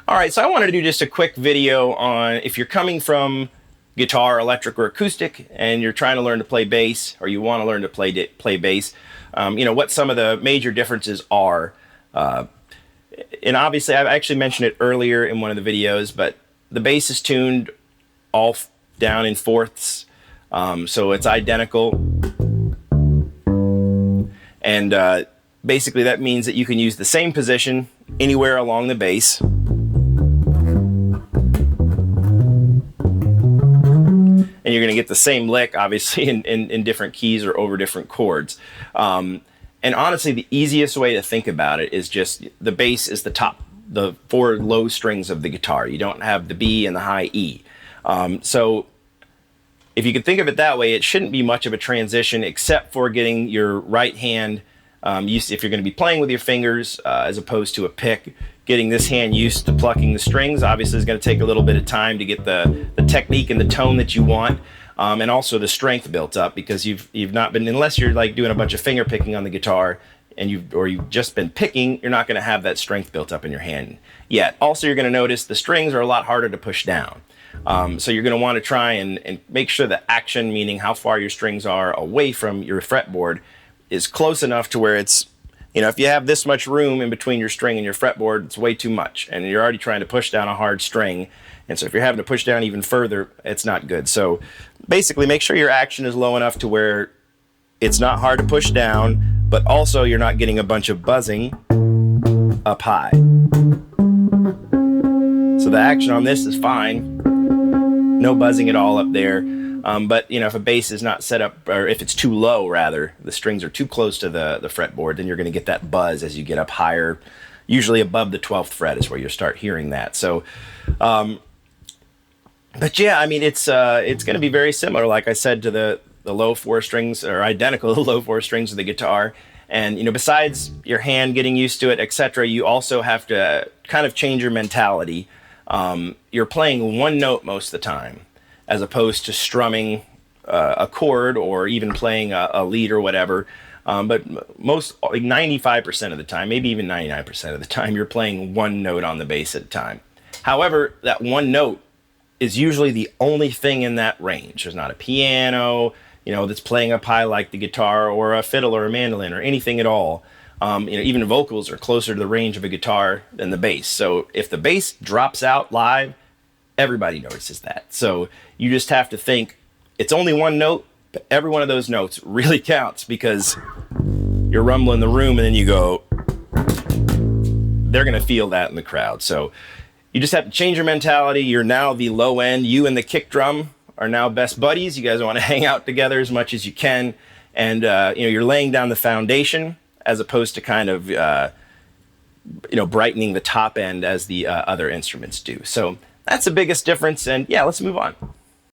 All right, so I wanted to do just a quick video on if you're coming from guitar, electric, or acoustic, and you're trying to learn to play bass, or you want to learn to play bass, what some of the major differences are. And obviously, I actually mentioned it earlier in one of the videos, but the bass is tuned all down in fourths, so it's identical. And basically, that means that you can use the same position anywhere along the bass. And you're going to get the same lick, obviously, in different keys or over different chords. And honestly, the easiest way to think about it is just the bass is the four low strings of the guitar. You don't have the B and the high E. So if you can think of it that way, it shouldn't be much of a transition except for getting your right hand used, if you're going to be playing with your fingers as opposed to a pick. Getting this hand used to plucking the strings obviously is going to take a little bit of time to get the technique and the tone that you want, and also the strength built up, because you've not been, unless you're like doing a bunch of finger picking on the guitar and you've just been picking, you're not going to have that strength built up in your hand yet. Also, you're going to notice the strings are a lot harder to push down. So you're going to want to try and make sure the action, meaning how far your strings are away from your fretboard, is close enough to where it's, if you have this much room in between your string and your fretboard, it's way too much, and you're already trying to push down a hard string. And so if you're having to push down even further, it's not good. So basically, make sure your action is low enough to where it's not hard to push down, but also you're not getting a bunch of buzzing up high. So the action on this is fine. No buzzing at all up there. But if a bass is not set up, or if it's too low, rather, the strings are too close to the fretboard, then you're going to get that buzz as you get up higher. Usually above the 12th fret is where you'll start hearing that. So, but yeah, I mean, it's going to be very similar, like I said, to the low four strings, or identical to the low four strings of the guitar. And, besides your hand getting used to it, etc., you also have to kind of change your mentality. You're playing one note most of the time, as opposed to strumming a chord or even playing a lead or whatever. But most, like 95% of the time, maybe even 99% of the time, you're playing one note on the bass at a time. However, that one note is usually the only thing in that range. There's not a piano, that's playing up high like the guitar, or a fiddle or a mandolin or anything at all. Even vocals are closer to the range of a guitar than the bass. So if the bass drops out live, everybody notices that. So you just have to think it's only one note, but every one of those notes really counts, because you're rumbling the room and then you go, they're going to feel that in the crowd. So you just have to change your mentality. You're now the low end. You and the kick drum are now best buddies. You guys want to hang out together as much as you can. And, you're laying down the foundation as opposed to kind of, brightening the top end as the other instruments do. So that's the biggest difference. And yeah, let's move on.